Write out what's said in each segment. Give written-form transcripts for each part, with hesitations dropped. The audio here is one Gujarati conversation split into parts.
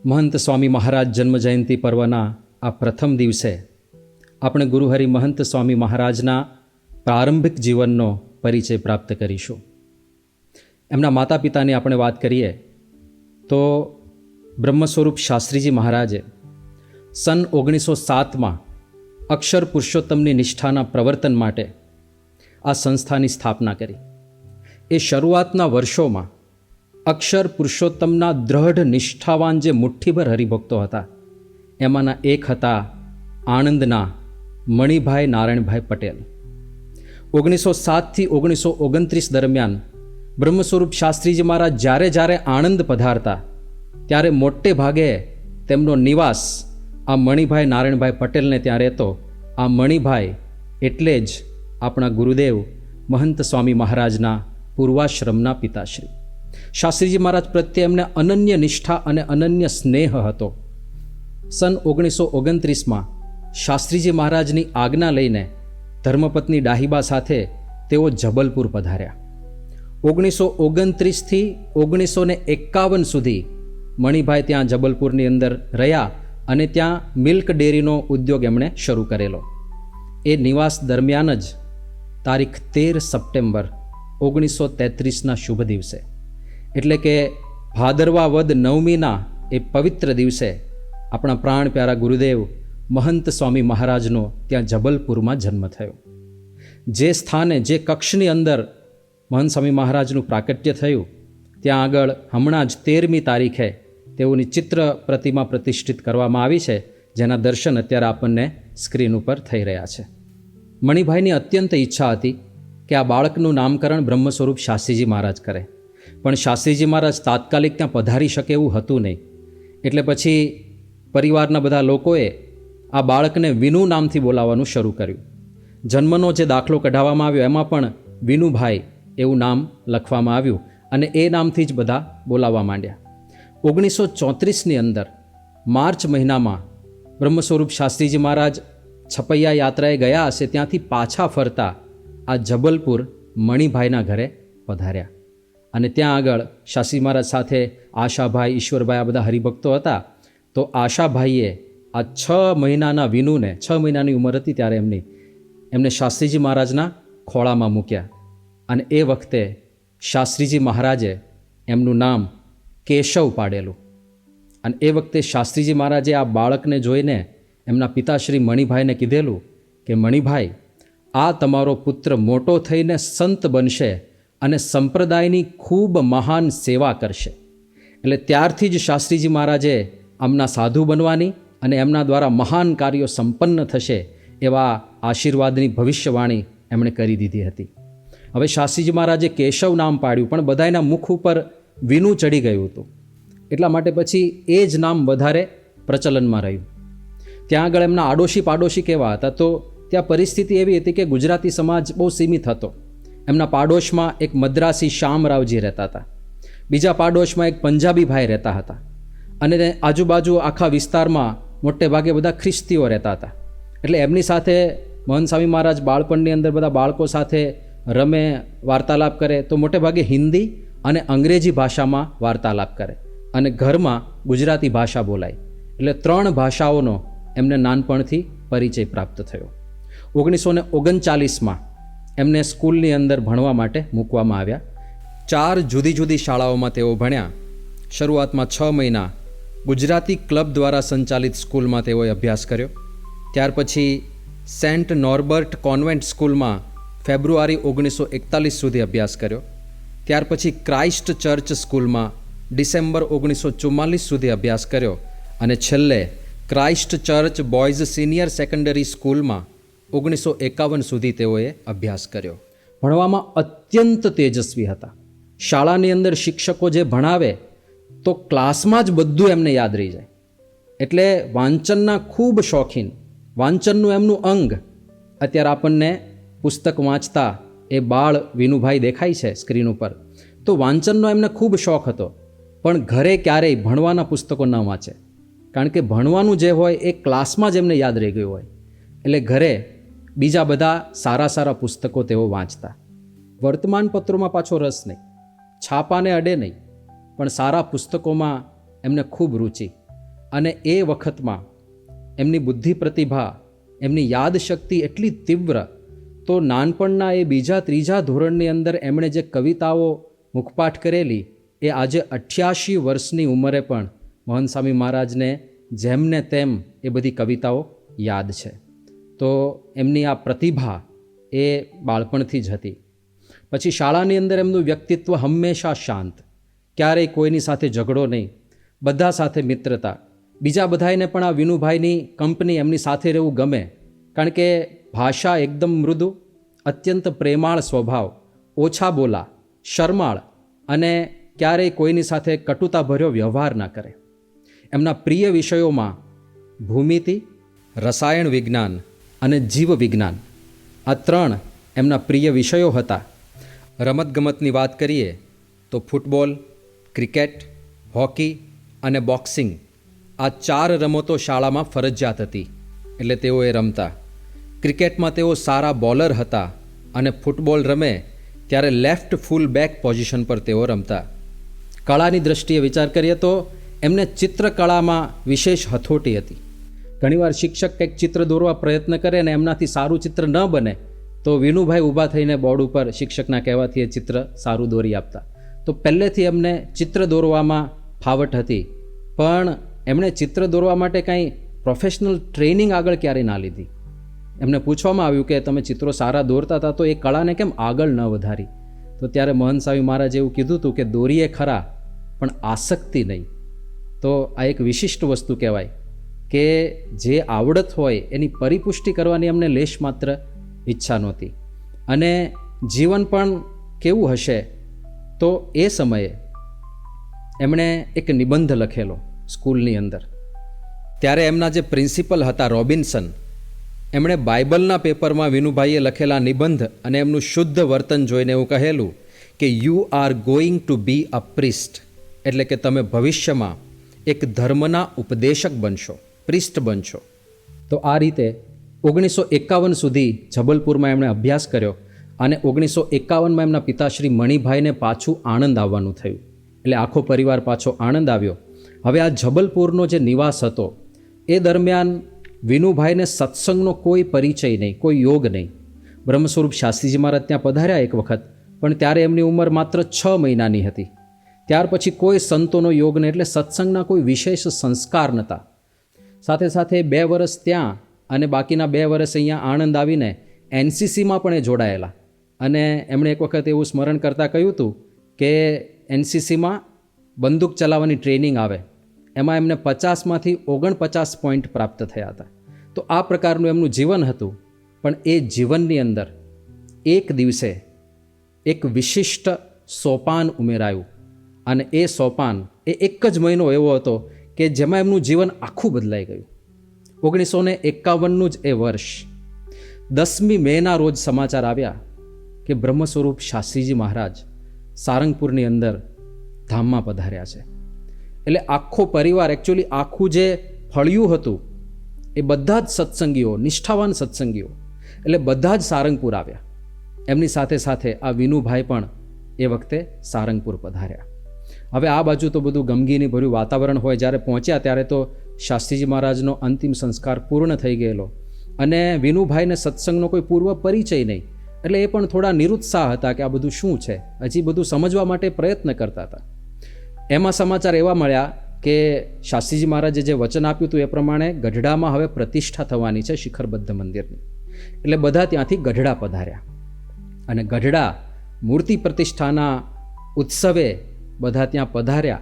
મહંત સ્વામી મહારાજ જન્મજયંતિ પર્વના આ પ્રથમ દિવસે આપણે ગુરુહરિ મહંત સ્વામી મહારાજના પ્રારંભિક જીવનનો પરિચય પ્રાપ્ત કરીશું. એમના માતા પિતાની આપણે વાત કરીએ તો બ્રહ્મ સ્વરૂપ શાસ્ત્રીજી મહારાજે સન 1907માં અક્ષર પુરુષોત્તમની નિષ્ઠાના પ્રવર્તન માટે આ સંસ્થાની સ્થાપના કરી. એ શરૂઆતના વર્ષોમાં અક્ષર પુરુષોત્તમના દ્રઢ નિષ્ઠાવાન જે મુઠ્ઠીભર હરિભક્તો હતા એમાંના એક હતા આણંદના મણિભાઈ નારાયણભાઈ પટેલ. 1907થી 1929 દરમિયાન બ્રહ્મ સ્વરૂપ શાસ્ત્રીજી મહારાજ જ્યારે આણંદ પધારતા ત્યારે મોટે ભાગે તેમનો નિવાસ આ મણિભાઈ નારાયણભાઈ પટેલને ત્યાં રહેતો. આ મણિભાઈ એટલે જ આપણા ગુરુદેવ મહંત સ્વામી મહારાજના પૂર્વાશ્રમના પિતાશ્રી. શાસ્ત્રીજી મહારાજ પ્રત્યે એમને અનન્ય નિષ્ઠા અને અનન્ય સ્નેહ હતો. સન 1929માં શાસ્ત્રીજી મહારાજની આજ્ઞા લઈને ધર્મપત્ની ડાહીબા સાથે તેઓ જબલપુર પધાર્યા. 1929થી 1951 સુધી મણિભાઈ ત્યાં જબલપુરની અંદર રહ્યા અને ત્યાં મિલ્ક ડેરીનો ઉદ્યોગ એમણે શરૂ કરેલો. એ નિવાસ દરમિયાન જ તારીખ 13 સપ્ટેમ્બર 1933ના શુભ દિવસે એટલે કે ભાદરવા વદ નવમીના એ પવિત્ર દિવસે આપણા પ્રાણ પ્યારા ગુરુદેવ મહંત સ્વામી મહારાજનો ત્યાં જબલપુરમાં જન્મ થયો. જે સ્થાને જે કક્ષની અંદર મહંત સ્વામી મહારાજનું પ્રાકટ્ય થયું ત્યાં આગળ હમણાં જ 13મી તારીખે તેઓની ચિત્ર પ્રતિમા પ્રતિષ્ઠિત કરવામાં આવી છે, જેના દર્શન અત્યારે આપણને સ્ક્રીન ઉપર થઈ રહ્યા છે. મણિભાઈની અત્યંત ઈચ્છા હતી કે આ બાળકનું નામકરણ બ્રહ્મ સ્વરૂપ શાસ્ત્રીજી મહારાજ કરે, પણ શાસ્ત્રીજી મહારાજ તાત્કાલિક ત્યાં પધારી શકે એવું હતું નહીં. એટલે પછી પરિવારના બધા લોકોએ આ બાળકને વિનુ નામથી બોલાવવાનું શરૂ કર્યું. જન્મનો જે દાખલો કઢાવવામાં આવ્યો એમાં પણ વિનુભાઈ એવું નામ લખવામાં આવ્યું અને એ નામથી જ બધા બોલાવવા માંડ્યા. 1934ની અંદર માર્ચ મહિનામાં બ્રહ્મ સ્વરૂપ શાસ્ત્રીજી મહારાજ છપૈયા યાત્રાએ ગયા હશે, ત્યાંથી પાછા ફરતા આ જબલપુર મણિભાઈના ઘરે પધાર્યા અને ત્યાં આગળ શાસ્ત્રી મહારાજ સાથે આશાભાઈ, ઈશ્વરભાઈ આ બધા હરિભક્તો હતા. તો આશાભાઈએ આ 6 મહિનાના વિનુને, 6 મહિનાની ઉંમર હતી ત્યારે એમને શાસ્ત્રીજી મહારાજના ખોળામાં મૂક્યા અને એ વખતે શાસ્ત્રીજી મહારાજે એમનું નામ કેશવ પાડેલું. અને એ વખતે શાસ્ત્રીજી મહારાજે આ બાળકને જોઈને એમના પિતાશ્રી મણિભાઈને કીધેલું કે મણિભાઈ, આ તમારો પુત્ર મોટો થઈને સંત બનશે અને સંપ્રદાયની ખૂબ મહાન સેવા કરશે. એટલે ત્યારથી જ શાસ્ત્રીજી મહારાજે આમના સાધુ બનવાની અને એમના દ્વારા મહાન કાર્યો સંપન્ન થશે એવા આશીર્વાદની ભવિષ્યવાણી એમણે કરી દીધી હતી. હવે શાસ્ત્રીજી મહારાજે કેશવ નામ પાડ્યું, પણ બધાના મુખ ઉપર વિનુ ચડી ગયું હતું. એટલા માટે પછી એ જ નામ વધારે પ્રચલનમાં રહ્યું. ત્યાં આગળ એમના આડોશી પાડોશી કેવા હતા, તો ત્યાં પરિસ્થિતિ એવી હતી કે ગુજરાતી સમાજ બહુ સીમિત હતો. એમના પાડોશમાં એક મદ્રાસી શ્યામરાવજી રહેતા હતા, બીજા પાડોશમાં એક પંજાબી ભાઈ રહેતા હતા અને આજુબાજુ આખા વિસ્તારમાં મોટે ભાગે બધા ખ્રિસ્તીઓ રહેતા હતા. એટલે એમની સાથે મહંત સ્વામી મહારાજ બાળપણની અંદર બધા બાળકો સાથે રમે, વાર્તાલાપ કરે તો મોટે ભાગે હિન્દી અને અંગ્રેજી ભાષામાં વાર્તાલાપ કરે અને ઘરમાં ગુજરાતી ભાષા બોલાય. એટલે 3 ભાષાઓનો એમને નાનપણથી પરિચય પ્રાપ્ત થયો. 1939માં એમને સ્કૂલની અંદર ભણવા માટે મૂકવામાં આવ્યા. 4 જુદી જુદી શાળાઓમાં તેઓ ભણ્યા. શરૂઆતમાં 6 મહિના ગુજરાતી ક્લબ દ્વારા સંચાલિત સ્કૂલમાં તેઓએ અભ્યાસ કર્યો. ત્યાર પછી સેન્ટ નોર્બર્ટ કોન્વેન્ટ સ્કૂલમાં ફેબ્રુઆરી 1941 સુધી અભ્યાસ કર્યો. ત્યાર પછી ક્રાઇસ્ટ ચર્ચ સ્કૂલમાં ડિસેમ્બર 1944 સુધી અભ્યાસ કર્યો અને છેલ્લે Christ church boys senior secondary સ્કૂલમાં 1951 સુધી તેઓએ અભ્યાસ કર્યો. ભણવામાં અત્યંત તેજસ્વી હતા. શાળાની અંદર શિક્ષકો જે ભણાવે તો ક્લાસમાં જ બધું એમને યાદ રહી જાય. એટલે વાંચનના ખૂબ શોખીન, વાંચનનું એમનું અંગ. અત્યારે આપણને પુસ્તક વાંચતા એ બાળ વિનુભાઈ દેખાય છે સ્ક્રીન ઉપર, તો વાંચનનો એમને ખૂબ શોખ હતો. પણ ઘરે ક્યારેય ભણવાના પુસ્તકો ન વાંચે, કારણ કે ભણવાનું જે હોય એ ક્લાસમાં જ એમને યાદ રહી ગયું હોય. એટલે ઘરે બીજા બધા સારા પુસ્તકો તેઓ વાંચતા. વર્તમાનપત્રોમાં પાછો રસ નહીં, છાપાને અડે નહીં, પણ સારા પુસ્તકોમાં એમને ખૂબ રુચિ. અને એ વખતમાં એમની બુદ્ધિ પ્રતિભા, એમની યાદશક્તિ એટલી તીવ્ર, તો નાનપણના એ બીજા ત્રીજા ધોરણની અંદર એમણે જે કવિતાઓ મુખપાઠ કરેલી એ આજે 88 વર્ષની ઉંમરે પણ મહંત સ્વામી મહારાજને જેમને તેમ એ બધી કવિતાઓ યાદ છે. તો એમની આ પ્રતિભા એ બાળપણથી જ હતી. પછી શાળાની અંદર એમનું વ્યક્તિત્વ હંમેશા શાંત, ક્યારેય કોઈની સાથે ઝઘડો નહીં, બધા સાથે મિત્રતા. બીજા બધાને પણ આ વિનુભાઈની કંપની, એમની સાથે રહેવું ગમે, કારણ કે ભાષા એકદમ મૃદુ, અત્યંત પ્રેમાળ સ્વભાવ, ઓછા બોલા, શરમાળ અને ક્યારેય કોઈની સાથે કટુતાભર્યો વ્યવહાર ના કરે. એમના પ્રિય વિષયોમાં ભૂમિતિ, રસાયણ વિજ્ઞાન અને જીવ વિજ્ઞાન, આ 3 એમના પ્રિય વિષયો હતા. રમતગમતની વાત કરીએ તો ફૂટબોલ, ક્રિકેટ, હોકી અને બોક્સિંગ, આ 4 રમતો શાળામાં ફરજિયાત હતી, એટલે તેઓ એ રમતા. ક્રિકેટમાં તેઓ સારા બોલર હતા અને ફૂટબોલ રમે ત્યારે લેફ્ટ ફૂલ બેક પોઝિશન પર તેઓ રમતા. કળાની દૃષ્ટિએ વિચાર કરીએ તો એમને ચિત્રકળામાં વિશેષ હથોટી હતી. ઘણીવાર શિક્ષક કંઈક ચિત્ર દોરવા પ્રયત્ન કરે અને એમનાથી સારું ચિત્ર ન બને તો વિનુભાઈ ઊભા થઈને બોર્ડ ઉપર શિક્ષકના કહેવાથી એ ચિત્ર સારું દોરી આપતા. તો પહેલેથી એમને ચિત્ર દોરવામાં ફાવટ હતી, પણ એમણે ચિત્ર દોરવા માટે કાંઈ પ્રોફેશનલ ટ્રેનિંગ આગળ ક્યારેય ના લીધી. એમને પૂછવામાં આવ્યું કે તમે ચિત્રો સારા દોરતા હતા તો એ કળાને કેમ આગળ ન વધારી? તો ત્યારે મહંત સ્વામી મહારાજે એવું કીધું હતું કે દોરીએ ખરા પણ આસક્તિ નહીં. તો આ એક વિશિષ્ટ વસ્તુ કહેવાય કે જે આવડત હોય એની પરિપુષ્ટિ કરવાની અમને લેશ માત્ર ઈચ્છા નહોતી. અને જીવન પણ કેવું હશે, તો એ સમયે એમણે એક નિબંધ લખેલો સ્કૂલની અંદર. ત્યારે એમના જે પ્રિન્સિપલ હતા રોબિન્સન, એમણે બાઇબલના પેપરમાં વિનુભાઈએ લખેલા નિબંધ અને એમનું શુદ્ધ વર્તન જોઈને એવું કહેલું કે you are going to be a priest, એટલે કે તમે ભવિષ્યમાં એક ધર્મના ઉપદેશક બનશો, પ્રિસ્ટ બનશો. તો આ રીતે 1951 સુધી જબલપુરમાં એમણે અભ્યાસ કર્યો અને 1951માં એમના પિતાશ્રી મણિભાઈને પાછું આણંદ આવવાનું થયું. એટલે આખો પરિવાર પાછો આણંદ આવ્યો. હવે આ જબલપુરનો જે નિવાસ હતો એ દરમિયાન વિનુભાઈને સત્સંગનો કોઈ પરિચય નહીં, કોઈ યોગ નહીં. બ્રહ્મસ્વરૂપ શાસ્ત્રીજી મહારાજ ત્યાં પધાર્યા એક વખત, પણ ત્યારે એમની ઉંમર માત્ર 6 મહિનાની હતી. ત્યાર પછી કોઈ સંતોનો યોગ નહીં, એટલે સત્સંગના કોઈ વિશેષ સંસ્કાર નહોતા. સાથે સાથે 2 વર્ષ ત્યાં અને બાકીના 2 વર્ષ અહીંયા આણંદ આવીને એનસીસીમાં પણ એ જોડાયેલા. અને એમણે એક વખત એવું સ્મરણ કરતાં કહ્યું હતું કે એનસીસીમાં બંદૂક ચલાવવાની ટ્રેનિંગ આવે, એમાં એમને 50માંથી 49 પોઈન્ટ પ્રાપ્ત થયા હતા. તો આ પ્રકારનું એમનું જીવન હતું. પણ એ જીવનની અંદર એક દિવસે એક વિશિષ્ટ સોપાન ઉમેરાયું, અને એ સોપાન એ એક જ મહિનો એવો હતો કે જેમાં એમનું જીવન આખું બદલાઈ ગયું. 1951નું જ એ વર્ષ 10મી મેના રોજ સમાચાર આવ્યા કે બ્રહ્મ સ્વરૂપ શાસ્ત્રીજી મહારાજ સારંગપુરની અંદર ધામમાં પધાર્યા છે. એટલે આખો પરિવાર, એકચ્યુઅલી આખું જે ફળિયું હતું એ બધા જ સત્સંગીઓ, નિષ્ઠાવાન સત્સંગીઓ, એટલે બધા જ સારંગપુર આવ્યા. એમની સાથે સાથે આ વિનુભાઈ પણ એ વખતે સારંગપુર પધાર્યા. હવે આ બાજુ તો બધું ગમગીની ભર્યું વાતાવરણ હોય. જ્યારે પહોંચ્યા ત્યારે તો શાસ્ત્રીજી મહારાજનો અંતિમ સંસ્કાર પૂર્ણ થઈ ગયેલો અને વિનુભાઈને સત્સંગનો કોઈ પૂર્વ પરિચય નહીં, એટલે એ પણ થોડા નિરુત્સાહ હતા કે આ બધું શું છે, હજી બધું સમજવા માટે પ્રયત્ન કરતા હતા. એમાં સમાચાર એવા મળ્યા કે શાસ્ત્રીજી મહારાજે જે વચન આપ્યું હતું એ પ્રમાણે ગઢડામાં હવે પ્રતિષ્ઠા થવાની છે શિખરબદ્ધ મંદિરની. એટલે બધા ત્યાંથી ગઢડા પધાર્યા અને ગઢડા મૂર્તિ પ્રતિષ્ઠાના ઉત્સવે બધા ત્યાં પધાર્યા.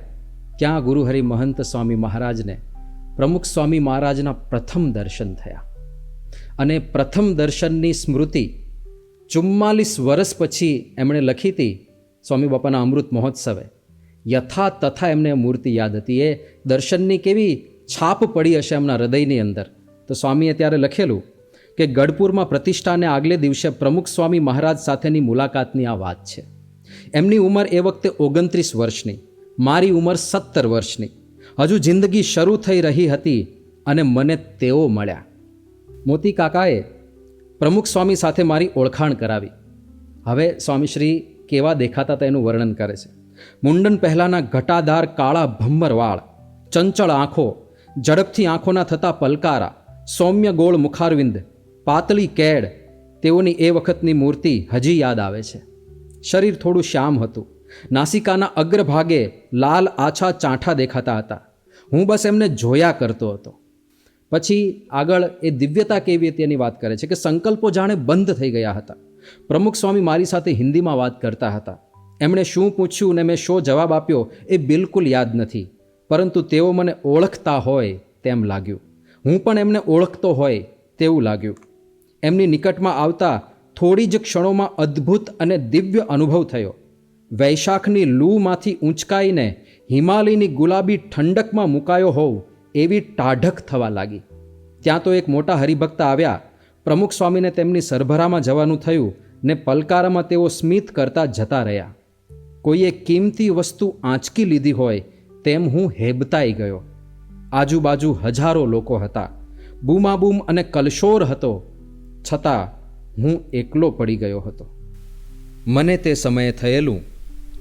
ત્યાં ગુરુહરિ મહંત સ્વામી મહારાજને પ્રમુખ સ્વામી મહારાજના પ્રથમ દર્શન થયા. અને પ્રથમ દર્શનની સ્મૃતિ 44 વર્ષ પછી એમણે લખી હતી સ્વામી બાપાના અમૃત મહોત્સવે. યથા તથા એમને મૂર્તિ યાદ હતી. એ દર્શનની કેવી છાપ પડી હશે એમના હૃદયની અંદર. તો સ્વામીએ ત્યારે લખેલું કે ગઢપુરમાં પ્રતિષ્ઠાને આગલે દિવસે પ્રમુખ સ્વામી મહારાજ સાથેની મુલાકાતની આ વાત છે. એમની ઉંમર એ વખતે 29 વર્ષની, મારી ઉંમર 17 વર્ષની. હજુ જિંદગી શરૂ થઈ રહી હતી અને મને તેઓ મળ્યા. મોતી કાકાએ પ્રમુખ સ્વામી સાથે મારી ઓળખાણ કરાવી. હવે સ્વામીશ્રી કેવા દેખાતા હતા એનું વર્ણન કરે છે. મુંડન પહેલાંના ઘટાદાર કાળા ભમ્મર વાળ, ચંચળ આંખો, ઝડપથી આંખોના થતા પલકારા, સૌમ્ય ગોળ મુખારવિંદ, પાતળી કેડ, તેઓની એ વખતની મૂર્તિ હજી યાદ આવે છે. શરીર થોડું શ્યામ હતું. નાસિકાના અગ્રભાગે લાલ આછા ચાંઠા દેખાતા હતા. હું બસ એમને જોયા કરતો હતો. પછી આગળ એ દિવ્યતા કેવી હતી એની વાત કરે છે કે સંકલ્પો જાણે બંધ થઈ ગયા હતા. પ્રમુખ સ્વામી મારી સાથે હિન્દીમાં વાત કરતા હતા. એમણે શું પૂછ્યું ને મેં શો જવાબ આપ્યો એ બિલકુલ યાદ નથી, પરંતુ તેઓ મને ઓળખતા હોય તેમ લાગ્યું. હું પણ એમને ઓળખતો હોય તેવું લાગ્યું. એમની નિકટમાં આવતા થોડી જ ક્ષણોમાં અદ્ભુત અને દિવ્ય અનુભવ થયો. વૈશાખની લૂમાંથી ઊંચકાઈને હિમાલયની ગુલાબી ઠંડકમાં મુકાયો હોવ એવી ટાઢક થવા લાગી. ત્યાં તો એક મોટા હરિભક્ત આવ્યા. પ્રમુખ સ્વામીને તેમની સરભરામાં જવાનું થયું ને પલકારામાં તેઓ સ્મિત કરતા જતા રહ્યા. કોઈએ કિંમતી વસ્તુ આંચકી લીધી હોય તેમ હું હેબતાઈ ગયો. આજુબાજુ હજારો લોકો હતા. બૂમાબૂમ અને કલશોર હતો, છતાં હું એકલો પડી ગયો હતો. મને તે સમયે થયેલું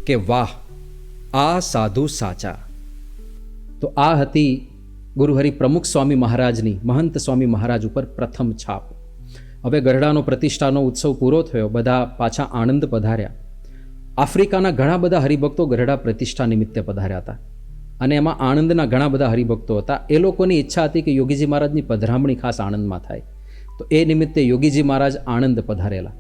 કે વાહ, આ સાધુ સાચા. તો આ હતી ગુરુહરિ પ્રમુખ સ્વામી મહારાજની, મહંત સ્વામી મહારાજ ઉપર પ્રથમ છાપ. હવે ગરડાનો પ્રતિષ્ઠાનો ઉત્સવ પૂરો થયો. બધા પાછા આણંદ પધાર્યા. આફ્રિકાના ઘણા બધા હરિભક્તો ગરડા પ્રતિષ્ઠા નિમિત્તે પધાર્યા હતા અને એમાં આણંદના ઘણા બધા હરિભક્તો હતા. એ લોકોની ઈચ્છા હતી કે યોગીજી મહારાજની પધરામણી ખાસ આણંદમાં થાય. તો એ નિમિત્તે યોગીજી મહારાજ આણંદ પધારેલા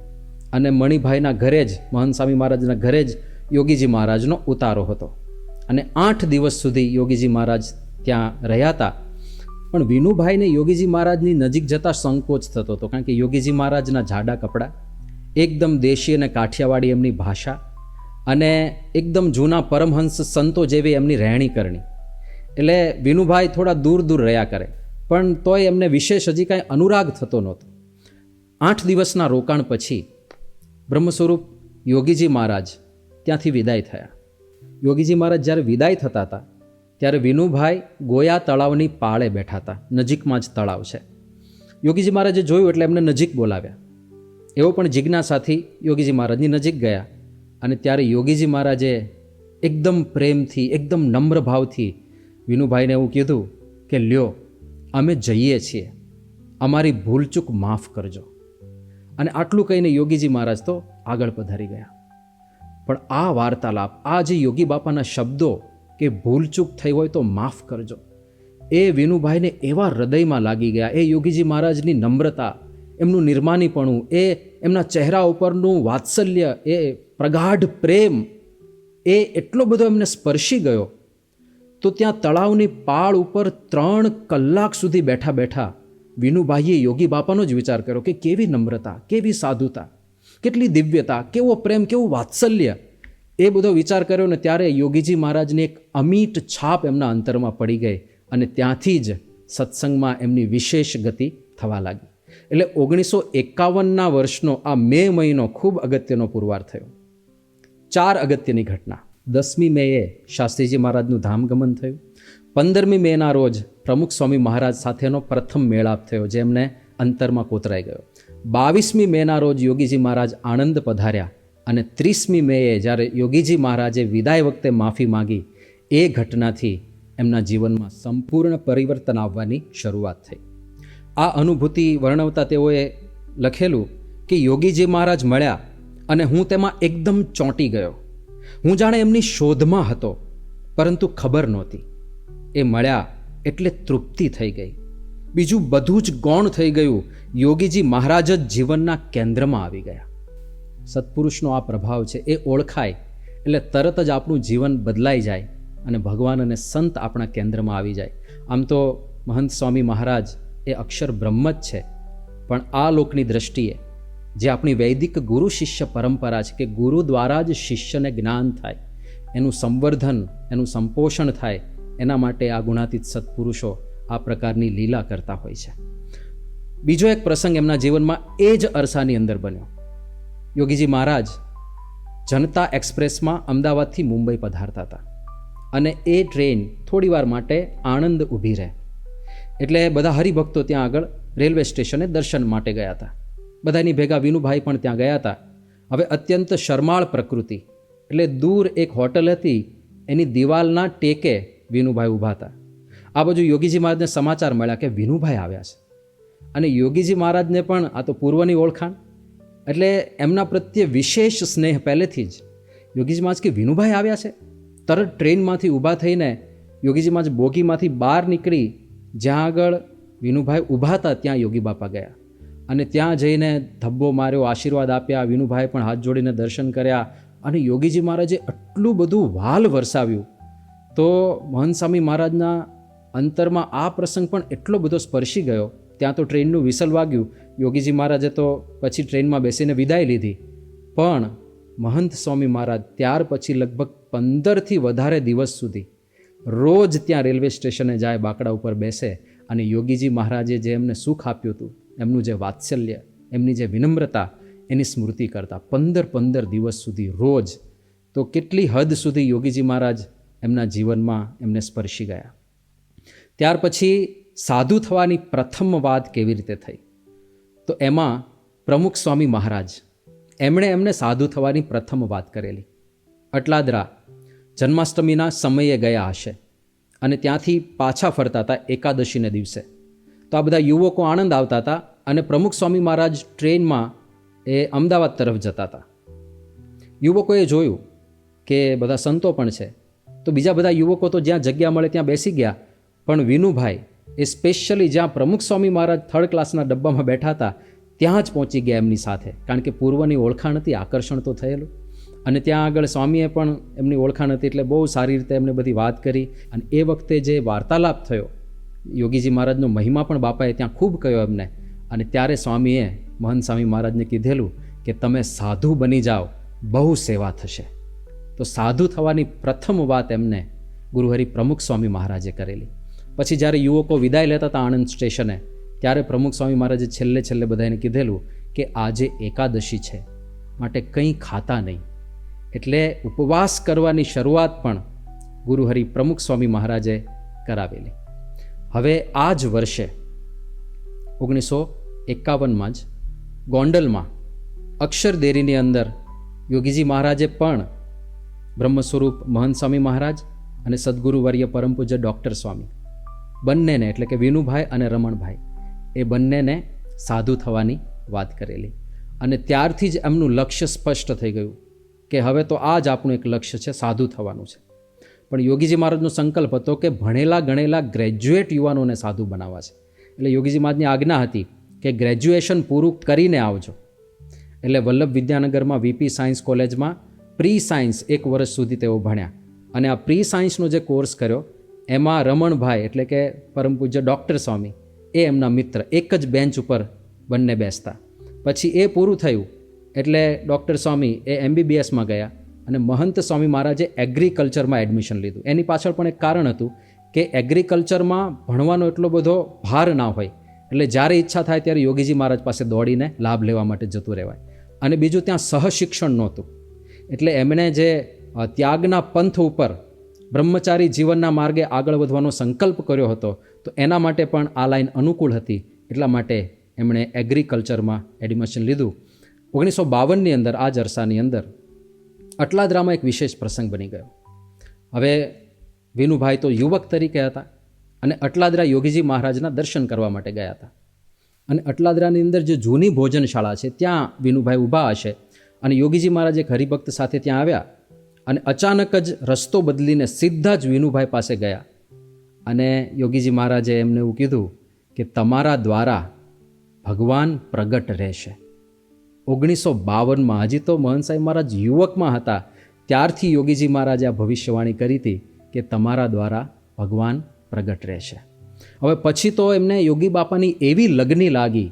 અને મણિભાઈના ઘરે જ, મહંત સ્વામી મહારાજના ઘરે જ યોગીજી મહારાજનો ઉતારો હતો અને 8 દિવસ સુધી યોગીજી મહારાજ ત્યાં રહ્યા હતા. પણ વિનુભાઈને યોગીજી મહારાજની નજીક જતા સંકોચ થતો હતો, કારણ કે યોગીજી મહારાજના જાડા કપડાં, એકદમ દેશી અને કાઠિયાવાડી એમની ભાષા અને એકદમ જૂના પરમહંસ સંતો જેવી એમની રહેણી કરણી. એટલે વિનુભાઈ થોડા દૂર દૂર રહ્યા કરે, પણ તોય એમને વિશેષ હજી કાંઈ અનુરાગ થતો નહોતો. 8 દિવસના રોકાણ પછી બ્રહ્મ સ્વરૂપ યોગીજી મહારાજ ત્યાંથી વિદાય થયા. યોગીજી મહારાજ જ્યારે વિદાય થતા હતા ત્યારે વિનુભાઈ ગોયા તળાવની પાળે બેઠા હતા. નજીકમાં જ તળાવ છે. યોગીજી મહારાજે જોયું એટલે એમને નજીક બોલાવ્યા. એવો પણ જિજ્ઞાસાથી યોગીજી મહારાજની નજીક ગયા અને ત્યારે યોગીજી મહારાજે એકદમ પ્રેમથી, એકદમ નમ્ર ભાવથી વિનુભાઈને એવું કીધું કે લ્યો, અમે જઈએ છીએ, અમારી ભૂલચૂક માફ કરજો. અને આટલું કહીને યોગીજી મહારાજ તો આગળ પધારી ગયા. પણ આ વાર્તાલાપ, આ જે યોગી બાપાના શબ્દો કે ભૂલચૂક થઈ હોય તો માફ કરજો, એ વિનુભાઈને એવા હૃદયમાં લાગી ગયા. એ યોગીજી મહારાજની નમ્રતા, એમનું નિર્માનીપણું, એ એમના ચહેરા ઉપરનું વાત્સલ્ય, એ પ્રગાઢ પ્રેમ, એ એટલો બધો એમને સ્પર્શી ગયો. તો ત્યાં તળાવની પાળ ઉપર 3 કલાક સુધી બેઠા બેઠા વિનુભાઈએ યોગી બાપાનો જ વિચાર કર્યો કે કેવી નમ્રતા, કેવી સાધુતા, કેટલી દિવ્યતા, કેવો પ્રેમ, કેવું વાત્સલ્ય. એ બધો વિચાર કર્યો ને ત્યારે યોગીજી મહારાજની એક અમીટ છાપ એમના અંતરમાં પડી ગઈ અને ત્યાંથી જ સત્સંગમાં એમની વિશેષ ગતિ થવા લાગી. એટલે 1951ના વર્ષનો આ મે મહિનો ખૂબ અગત્યનો પુરવાર થયો. 4 અગત્યની ઘટના. 10મી મેએ શાસ્ત્રીજી મહારાજનું ધામગમન થયું. 15મી મેના રોજ પ્રમુખ સ્વામી મહારાજ સાથેનો પ્રથમ મેળાપ થયો, જે એમને અંતરમાં કોતરાઈ ગયો. 22મી મેના રોજ યોગીજી મહારાજ આણંદ પધાર્યા અને 30મી મેએ જ્યારે યોગીજી મહારાજે વિદાય વખતે માફી માંગી, એ ઘટનાથી એમના જીવનમાં સંપૂર્ણ પરિવર્તન આવવાની શરૂઆત થઈ. આ અનુભૂતિ વર્ણવતા તેઓએ લખેલું કે યોગીજી મહારાજ મળ્યા અને હું તેમાં એકદમ ચોંટી ગયો. હું જાણે એમની શોધમાં હતો, પરંતુ ખબર નહોતી. એ મળ્યા એટલે તૃપ્તિ થઈ ગઈ. બીજું બધું જ ગૌણ થઈ ગયું. યોગીજી મહારાજ જ જીવનના કેન્દ્રમાં આવી ગયા. સત્પુરુષનો આ પ્રભાવ છે, એ ઓળખાય એટલે તરત જ આપણું જીવન બદલાઈ જાય અને ભગવાન અને સંત આપણા કેન્દ્રમાં આવી જાય. આમ તો મહંત સ્વામી મહારાજ એ અક્ષર બ્રહ્મ જ છે, પણ આ લોકની દ્રષ્ટિએ જે આપણી વૈદિક ગુરુ શિષ્ય પરંપરા છે કે ગુરુ દ્વારા જ શિષ્યને જ્ઞાન થાય, એનું સંવર્ધન, એનું સંપોષણ થાય, એના માટે આ ગુણાતીત સત્પુરુષો આ પ્રકારની લીલા કરતા હોય છે. બીજો એક પ્રસંગ એમના જીવનમાં એ જ અરસાની અંદર બન્યો. યોગીજી મહારાજ જનતા એક્સપ્રેસમાં અમદાવાદથી મુંબઈ પધારતા હતા અને એ ટ્રેન થોડીવાર માટે આણંદ ઊભી રહે એટલે બધા હરિભક્તો ત્યાં આગળ રેલવે સ્ટેશને દર્શન માટે ગયા હતા. બધાની ભેગા વિનુભાઈ પણ ત્યાં ગયા હતા. હવે અત્યંત શરમાળ પ્રકૃતિ એટલે દૂર એક હોટલ હતી, એની દિવાલના ટેકે વિનુભાઈ ઊભા હતા આ બાજુ યોગીજી મહારાજને સમાચાર મળ્યા કે વિનુભાઈ આવ્યા છે. અને યોગીજી મહારાજને પણ આ તો પૂર્વની ઓળખાણ, એટલે એમના પ્રત્યે વિશેષ સ્નેહ પહેલેથી જ. યોગીજી મહારાજ કે વિનુભાઈ આવ્યા છે. તરત ટ્રેનમાંથી ઊભા થઈને યોગીજી મહારાજ બોગીમાંથી બહાર નીકળી જ્યાં આગળ વિનુભાઈ ઊભા હતા ત્યાં યોગી બાપા ગયા અને ત્યાં જઈને ધબ્બો માર્યો, આશીર્વાદ આપ્યા. વિનુભાઈ પણ હાથ જોડીને દર્શન કર્યા અને યોગીજી મહારાજે આટલું બધું વાલ વરસાવ્યું. તો મહંત સ્વામી મહારાજના અંતરમાં આ પ્રસંગ પણ એટલો બધો સ્પર્શી ગયો. ત્યાં તો ટ્રેનનું વિસલ વાગ્યું. યોગીજી મહારાજે તો પછી ટ્રેનમાં બેસીને વિદાય લીધી. પણ મહંત સ્વામી મહારાજ ત્યાર પછી લગભગ 15થી વધારે દિવસ સુધી રોજ ત્યાં રેલવે સ્ટેશને જાય, બાકડા ઉપર બેસે અને યોગીજી મહારાજે જે એમને સુખ આપ્યું હતું, એમનું જે વાત્સલ્ય, એમની જે વિનમ્રતા, એની સ્મૃતિ કરતા 15 દિવસ સુધી રોજ. તો કેટલી હદ સુધી યોગીજી મહારાજ એમના જીવનમાં એમને સ્પર્શી ગયા. ત્યાર પછી સાધુ થવાની પ્રથમ વાત કેવી રીતે થઈ, તો એમાં પ્રમુખ સ્વામી મહારાજ એમણે એમને સાધુ થવાની પ્રથમ વાત કરેલી. અટલાદરા જન્માષ્ટમીના સમયે ગયા હશે અને ત્યાંથી પાછા ફરતા હતા એકાદશીને દિવસે. તો આ બધા યુવકો આણંદ આવતા હતા અને પ્રમુખ સ્વામી મહારાજ ટ્રેનમાં એ અમદાવાદ તરફ જતા હતા. યુવકોએ જોયું કે બધા સંતો પણ છે, તો બીજા બધા યુવકો તો જ્યાં જગ્યા મળે ત્યાં બેસી ગયા. પણ વિનુભાઈ એ સ્પેશિયલી જ્યાં પ્રમુખ સ્વામી મહારાજ થર્ડ ક્લાસના ડબ્બામાં બેઠા હતા ત્યાં જ પહોંચી ગયા એમની સાથે, કારણ કે પૂર્વની ઓળખાણ હતી, આકર્ષણ તો થયેલું. અને ત્યાં આગળ સ્વામીએ પણ એમની ઓળખાણ હતી એટલે બહુ સારી રીતે એમને બધી વાત કરી. અને એ વખતે જે વાર્તાલાપ થયો, યોગીજી મહારાજનો મહિમા પણ બાપાએ ત્યાં ખૂબ કહ્યો એમને. અને ત્યારે સ્વામીએ મહંત સ્વામી મહારાજને કીધેલું કે તમે સાધુ બની જાઓ, બહુ સેવા થશે. તો સાધુ થવાની પ્રથમ વાત એમને ગુરુહરિ પ્રમુખ સ્વામી મહારાજે કરેલી. પછી જ્યારે યુવકો વિદાય લેતા હતા આણંદ સ્ટેશને, ત્યારે પ્રમુખ સ્વામી મહારાજે છેલ્લે બધાને કીધેલું કે આજે એકાદશી છે, માટે કંઈ ખાતા નહીં. એટલે ઉપવાસ કરવાની શરૂઆત પણ ગુરુહરિ પ્રમુખ સ્વામી મહારાજે કરાવેલી. હવે આ જ વર્ષે 1951માં જ ગોંડલમાં અક્ષરદેરીની અંદર યોગીજી મહારાજે પણ બ્રહ્મ સ્વરૂપ મહંત સ્વામી મહારાજ અને સદગુરુવર્ય પરમ પૂજ્ય ડૉક્ટર સ્વામી બંનેને, એટલે કે વિનુભાઈ અને રમણભાઈ, એ બંનેને સાધુ થવાની વાત કરેલી. અને ત્યારથી જ એમનું લક્ષ્ય સ્પષ્ટ થઈ ગયું કે હવે તો આ જ આપણું એક લક્ષ્ય છે, સાધુ થવાનું છે. પણ યોગીજી મહારાજનો સંકલ્પ હતો કે ભણેલા ગણેલા ગ્રેજ્યુએટ યુવાનોને સાધુ બનાવવા છે. એટલે યોગીજી મહારાજની આજ્ઞા હતી કે ગ્રેજ્યુએશન પૂરું કરીને આવજો. એટલે વલ્લભ વિદ્યાનગરમાં વીપી સાયન્સ કોલેજમાં પ્રી સાયન્સ 1 વર્ષ સુધી તેઓ ભણ્યા. અને આ પ્રી સાયન્સનો જે કોર્સ કર્યો એમાં રમણભાઈ એટલે કે પરમ પૂજ્ય ડૉક્ટર સ્વામી એ એમના મિત્ર, એક જ બેન્ચ ઉપર બંને બેસતા. પછી એ પૂરું થયું એટલે ડૉક્ટર સ્વામી એ MBBSમાં ગયા અને મહંત સ્વામી મહારાજે એગ્રીકલ્ચરમાં એડમિશન લીધું. એની પાછળ પણ એક કારણ હતું કે એગ્રીકલ્ચરમાં ભણવાનો એટલો બધો ભાર ના હોય, એટલે જ્યારે ઈચ્છા થાય ત્યારે યોગીજી મહારાજ પાસે દોડીને લાભ લેવા માટે જતું રહેવાય. અને બીજું ત્યાં સહશિક્ષણ નહોતું, એટલે એમણે જે ત્યાગના પંથ ઉપર બ્રહ્મચારી જીવનના માર્ગે આગળ વધવાનો સંકલ્પ કર્યો હતો, તો એના માટે પણ આ લાઈન અનુકૂળ હતી. એટલા માટે એમણે એગ્રીકલ્ચરમાં એડમિશન લીધું. 1952ની અંદર આ જ અરસાની અંદર અટલાદરામાં એક વિશેષ પ્રસંગ બની ગયો. હવે વિનુભાઈ તો યુવક તરીકે હતા અને અટલાદરા યોગીજી મહારાજના દર્શન કરવા માટે ગયા હતા. અને અટલાદરાની અંદર જે જૂની ભોજનશાળા છે ત્યાં વિનુભાઈ ઊભા હશે અને યોગીજી મહારાજ એક હરિભક્ત સાથે ત્યાં આવ્યા અને અચાનક જ રસ્તો બદલીને સીધા જ વિનુભાઈ પાસે ગયા. અને યોગીજી મહારાજે એમને એવું કીધું કે તમારા દ્વારા ભગવાન પ્રગટ રહેશે. 1952માં, હજી તો મહંત સાહેબ મહારાજ યુવકમાં હતા, ત્યારથી યોગીજી મહારાજે આ ભવિષ્યવાણી કરી હતી કે તમારા દ્વારા ભગવાન પ્રગટ રહેશે. હવે પછી તો એમને યોગી બાપાની એવી લગની લાગી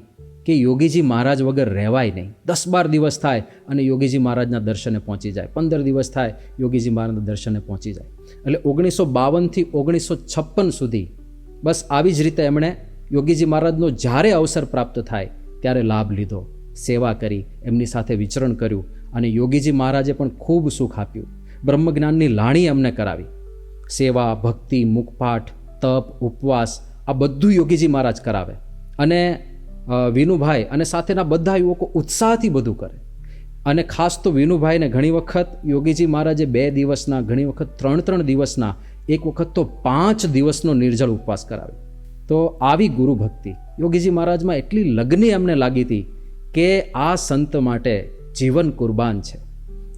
કે યોગીજી મહારાજ વગર રહેવાય નહીં. 10-12 દિવસ થાય અને યોગીજી મહારાજના દર્શને પહોંચી જાય, 15 દિવસ થાય યોગીજી મહારાજના દર્શને પહોંચી જાય. એટલે 1952થી 1956 સુધી બસ આવી જ રીતે એમણે યોગીજી મહારાજનો જ્યારે અવસર પ્રાપ્ત થાય ત્યારે લાભ લીધો, સેવા કરી, એમની સાથે વિચરણ કર્યું અને યોગીજી મહારાજે પણ ખૂબ સુખ આપ્યું. બ્રહ્મજ્ઞાનની લાણી એમને કરાવી. સેવા, ભક્તિ, મુખપાઠ, તપ, ઉપવાસ આ બધું યોગીજી મહારાજ કરાવે. અને વિનુભાઈ અને સાથેના બધા યુવકો ઉત્સાહથી બધું કરે. અને ખાસ તો વિનુભાઈને ઘણી વખત યોગીજી મહારાજે 2 દિવસના, ઘણી વખત 3-3 દિવસના એક વખત તો 5 દિવસનો નિર્જળ ઉપવાસ કરાવ્યો. તો આવી ગુરુ ભક્તિ યોગીજી મહારાજમાં એટલી લગ્ની એમને લાગી હતી કે આ સંત માટે જીવન કુરબાન છે.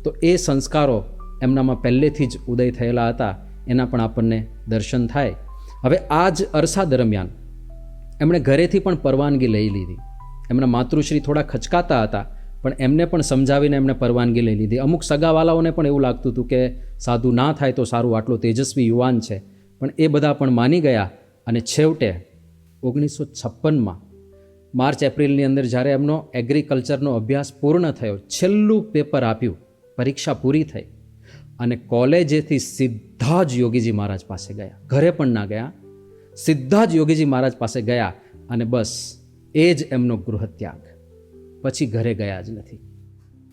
તો એ સંસ્કારો એમનામાં પહેલેથી જ ઉદય થયેલા હતા, એના પણ આપણને દર્શન થાય. હવે આ જ અરસા દરમિયાન એમણે ઘરેથી પણ પરવાનગી લઈ લીધી. એમના માતૃશ્રી થોડા ખચકાતા હતા, પણ એમને પણ સમજાવીને એમણે પરવાનગી લઈ લીધી. અમુક સગાવાલાઓને પણ એવું લાગતું હતું કે સાધુ ના થાય તો સારું, આટલો તેજસ્વી યુવાન છે, પણ એ બધા પણ માની ગયા. અને છેવટે 1956માં માર્ચ એપ્રિલની અંદર જ્યારે એમનો એગ્રીકલ્ચરનો અભ્યાસ પૂર્ણ થયો, છેલ્લું પેપર આપ્યું, પરીક્ષા પૂરી થઈ અને કોલેજેથી સીધા જ યોગીજી મહારાજ પાસે ગયા. ઘરે પણ ના ગયા, સીધા જ યોગીજી મહારાજ પાસે ગયા અને બસ એ જ એમનો ગૃહત્યાગ. પછી ઘરે ગયા જ નથી.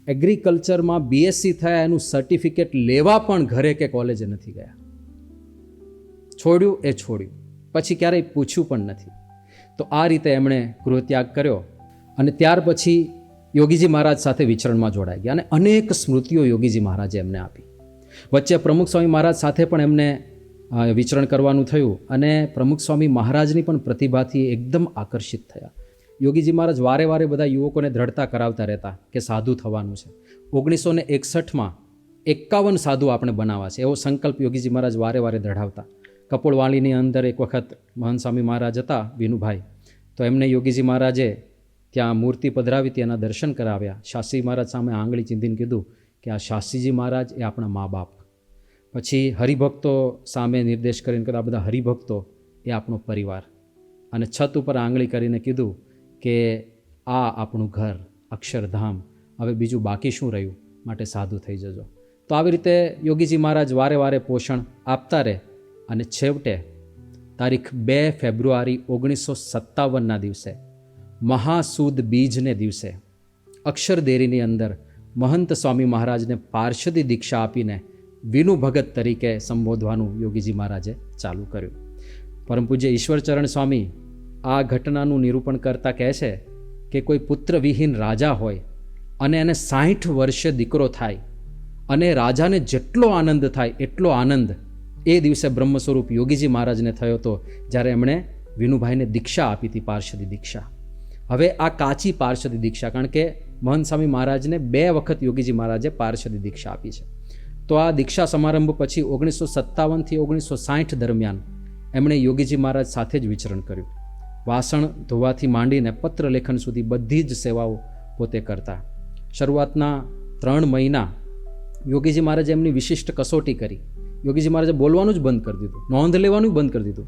એગ્રીકલ્ચરમાં બીએસસી થયા એનું સર્ટિફિકેટ લેવા પણ ઘરે કે કોલેજે નથી ગયા. છોડ્યું એ છોડ્યું, પછી ક્યારેય પૂછ્યું પણ નથી. તો આ રીતે એમણે ગૃહત્યાગ કર્યો અને ત્યાર પછી યોગીજી મહારાજ સાથે વિચરણમાં જોડાઈ ગયા અને અનેક સ્મૃતિઓ યોગીજી મહારાજે એમને આપી. વચ્ચે પ્રમુખ સ્વામી મહારાજ સાથે પણ એમને વિચરણ કરવાનું થયું અને પ્રમુખ સ્વામી મહારાજની પણ પ્રતિભાથી એકદમ આકર્ષિત થયા. યોગીજી મહારાજ વારે વારે બધા યુવકોને દ્રઢતા કરાવતા રહેતા કે સાધુ થવાનું છે. 1961માં 51 સાધુ આપણે બનાવવા છે, એવો સંકલ્પ યોગીજી મહારાજ વારે વારે દ્રઢાવતા. કપોળવાળીની અંદર એક વખત મહંત સ્વામી મહારાજ હતા, વિનુભાઈ, તો એમને યોગીજી મહારાજે ત્યાં મૂર્તિ પધરાવી હતી, એના દર્શન કરાવ્યા. શાસ્ત્રી મહારાજ સામે આંગળી ચીંધીને કીધું કે આ શાસ્ત્રીજી મહારાજ એ આપણા મા બાપ. પછી હરિભક્તો સામે નિર્દેશ કરીને કીધું આ બધા હરિભક્તો એ આપણો પરિવાર. અને છત ઉપર આંગળી કરીને કીધું કે આ આપણું ઘર, અક્ષરધામ, હવે બીજું બાકી શું રહ્યું, માટે સાધુ થઈ જજો. તો આવી રીતે યોગીજી મહારાજ વારે વારે પોષણ આપતા રહે અને છેવટે તારીખ 2 ફેબ્રુઆરી 1957ના દિવસે મહાસુદ બીજને દિવસે અક્ષરદેરીની અંદર મહંત સ્વામી મહારાજને પાર્ષદી દીક્ષા આપીને વિનુ ભગત તરીકે સંબોધવાનું યોગીજી મહારાજે ચાલુ કર્યું. પરમ પૂજ્ય ઈશ્વરચરણ સ્વામી આ ઘટનાનું નિરૂપણ કરતા કહે છે કે કોઈ પુત્રવિહીન રાજા હોય અને એને 60 વર્ષે દીકરો થાય અને રાજાને જેટલો આનંદ થાય એટલો આનંદ એ દિવસે બ્રહ્મ સ્વરૂપ યોગીજી મહારાજને થયો હતો જ્યારે એમણે વિનુભાઈને દીક્ષા આપી હતી, પાર્ષદી દીક્ષા. હવે આ કાચી પાર્ષદી દીક્ષા, કારણ કે મહંત સ્વામી મહારાજને 2 વખત યોગીજી મહારાજે પાર્ષદી દીક્ષા આપી છે. તો આ દીક્ષા સમારંભ પછી 1957થી 1960 દરમિયાન એમણે યોગીજી મહારાજ સાથે જ વિચરણ કર્યું. વાસણ ધોવાથી માંડીને પત્ર લેખન સુધી બધી જ સેવાઓ પોતે કરતા. શરૂઆતના 3 મહિના યોગીજી મહારાજે એમની વિશિષ્ટ કસોટી કરી. યોગીજી મહારાજે બોલવાનું જ બંધ કરી દીધું, નોંધ લેવાનું બંધ કરી દીધું.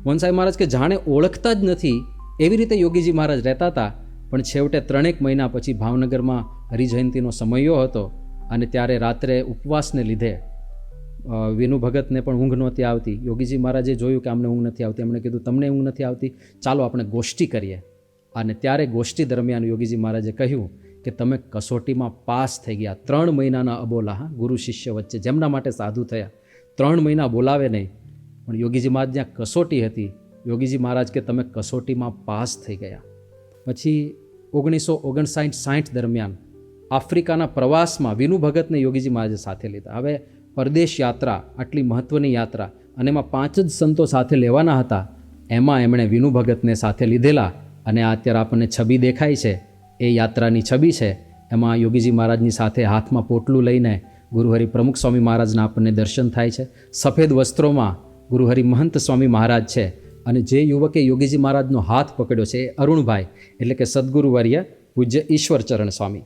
મહંત સાહેબ મહારાજ કે જાણે ઓળખતા જ નથી એવી રીતે યોગીજી મહારાજ રહેતા હતા. પણ છેવટે 3 મહિના પછી ભાવનગરમાં હરિજયંતિનો સમયો હતો અને ત્યારે રાત્રે ઉપવાસને લીધે વિનુ ભગતને પણ ઊંઘ નહોતી આવતી. યોગીજી મહારાજે જોયું કે અમને ઊંઘ નથી આવતી. એમણે કીધું તમને ઊંઘ નથી આવતી, ચાલો આપણે ગોષ્ઠી કરીએ. અને ત્યારે ગોષ્ઠી દરમિયાન યોગીજી મહારાજે કહ્યું કે તમે કસોટીમાં પાસ થઈ ગયા. 3 મહિનાના અબોલા, ગુરુ શિષ્ય વચ્ચે જેમના માટે સાધુ થયા, 3 મહિના બોલાવે નહીં, પણ યોગીજી મહારાજ જ્યાં કસોટી હતી, યોગીજી મહારાજ કે તમે કસોટીમાં પાસ થઈ ગયા. પછી 1959-60 દરમિયાન આફ્રિકાના પ્રવાસમાં વિનુ ભગતને યોગીજી મહારાજે સાથે લીધા. હવે પરદેશ યાત્રા, આટલી મહત્ત્વની યાત્રા, અને એમાં 5 જ સંતો સાથે લેવાના હતા, એમાં એમણે વિનુ ભગતને સાથે લીધેલા. અને આ અત્યારે આપણને છબી દેખાય છે, એ યાત્રાની છબી છે. એમાં યોગીજી મહારાજની સાથે હાથમાં પોટલું લઈને ગુરુહરિ પ્રમુખ સ્વામી મહારાજના આપણને દર્શન થાય છે. સફેદ વસ્ત્રોમાં ગુરુહરિ મહંત સ્વામી મહારાજ છે અને જે યુવકે યોગીજી મહારાજનો હાથ પકડ્યો છે એ અરુણભાઈ, એટલે કે સદગુરુવર્ય પૂજ્ય ઈશ્વરચરણ સ્વામી.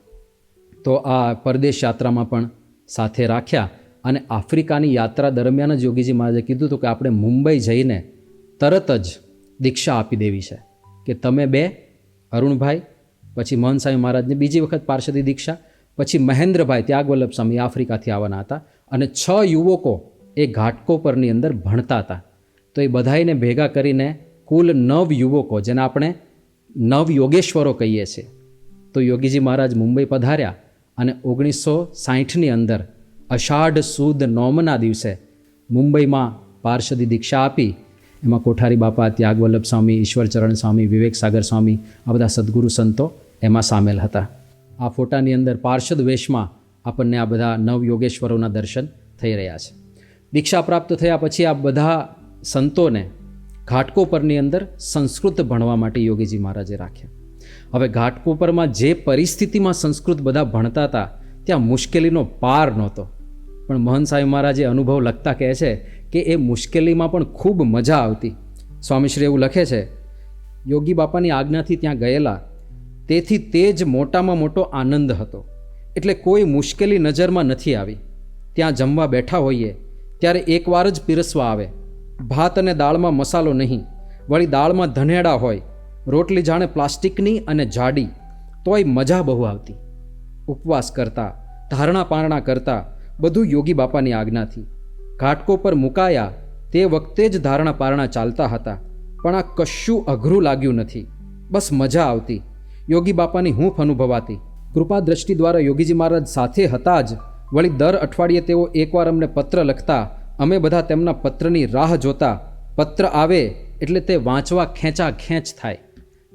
તો આ પરદેશ યાત્રામાં પણ સાથે રાખ્યા. અને આફ્રિકાની યાત્રા દરમિયાન જ યોગીજી મહારાજે કીધું હતું કે આપણે મુંબઈ જઈને તરત જ દીક્ષા આપી દેવી છે કે તમે 2, અરુણભાઈ, પછી મહંત સ્વામી મહારાજને બીજી વખત પાર્ષદી દીક્ષા, પછી મહેન્દ્રભાઈ ત્યાગવલ્લભ સ્વામી આફ્રિકાથી આવવાના હતા, અને 6 યુવકો એ ઘાટકોપરની અંદર ભણતા હતા. તો એ બધાઈને ભેગા કરીને કુલ 9 યુવકો, જેને આપણે 9 યોગેશ્વરો કહીએ છીએ. તો યોગીજી મહારાજ મુંબઈ પધાર્યા અને 1960ની અંદર અષાઢ સુદ નોમના દિવસે મુંબઈમાં પાર્ષદી દીક્ષા આપી. એમાં કોઠારી બાપા, ત્યાગવલ્લભ સ્વામી, ઈશ્વરચરણ સ્વામી, વિવેક સાગર સ્વામી, આ બધા સદગુરુ સંતો એમાં સામેલ હતા. આ ફોટાની અંદર પાર્ષદ વેશમાં આપણને આ બધા 9 યોગેશ્વરોના દર્શન થઈ રહ્યા છે. દીક્ષા પ્રાપ્ત થયા પછી આ બધા સંતોને ઘાટકોપરની અંદર સંસ્કૃત ભણવા માટે યોગીજી મહારાજે રાખ્યા. હવે ઘાટકોપરમાં જે પરિસ્થિતિમાં સંસ્કૃત બધા ભણતા હતા ત્યાં મુશ્કેલીનો પાર નહોતો, પણ મહંત સ્વામી મહારાજે અનુભવ લખતા કહે છે કે એ મુશ્કેલીમાં પણ ખૂબ મજા આવતી. સ્વામીશ્રી એવું લખે છે, યોગી બાપાની આજ્ઞાથી ત્યાં ગયેલા, તેથી તે જ મોટામાં મોટો આનંદ હતો. એટલે કોઈ મુશ્કેલી નજરમાં નથી આવી. ત્યાં જમવા બેઠા હોઈએ ત્યારે એકવાર જ પીરસવા આવે. ભાત અને દાળમાં મસાલો નહીં, વળી દાળમાં ધનેડા હોય, રોટલી જાણે પ્લાસ્ટિકની અને જાડી, તોય મજા બહુ આવતી. ઉપવાસ કરતા, ધારણા પારણા કરતા, બધું યોગી બાપાની આજ્ઞાથી. ઘાટકો પર મુકાયા તે વખતે જ ધારણા પારણા ચાલતા હતા, પણ આ કશું અઘરું લાગ્યું નથી, બસ મજા આવતી. યોગી બાપાની હૂંફ અનુભવાતી. કૃપા દ્રષ્ટિ દ્વારા યોગીજી મહારાજ સાથે હતા જ, વળી દર અઠવાડિયે તેઓ એકવાર અમને પત્ર લખતા, અમે બધા તેમના પત્રની રાહ જોતા. પત્ર આવે એટલે તે વાંચવા ખેંચ થાય.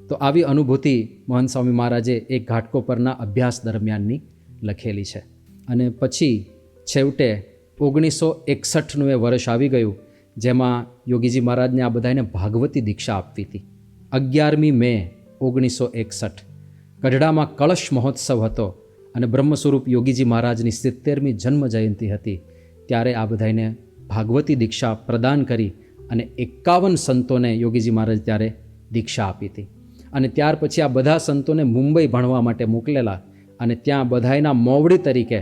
તો આવી અનુભૂતિ મહંત સ્વામી મહારાજે એક ઘાટકોપરના અભ્યાસ દરમિયાનની લખેલી છે. અને પછી છેવટે 1961નું એ વર્ષ આવી ગયું, જેમાં યોગીજી મહારાજને આ બધાને ભાગવતી દીક્ષા આપવી હતી. 11મી મે 1961 ગઢડામાં કળશ મહોત્સવ હતો અને બ્રહ્મ સ્વરૂપ યોગીજી મહારાજની 70મી જન્મ જયંતિ હતી. ત્યારે આ બધાને ભાગવતી દીક્ષા પ્રદાન કરી અને 51 સંતોને યોગીજી મહારાજ ત્યારે દીક્ષા આપી હતી. અને ત્યાર પછી આ બધા સંતોને મુંબઈ ભણવા માટે મોકલેલા અને ત્યાં બધાયના મોવડી તરીકે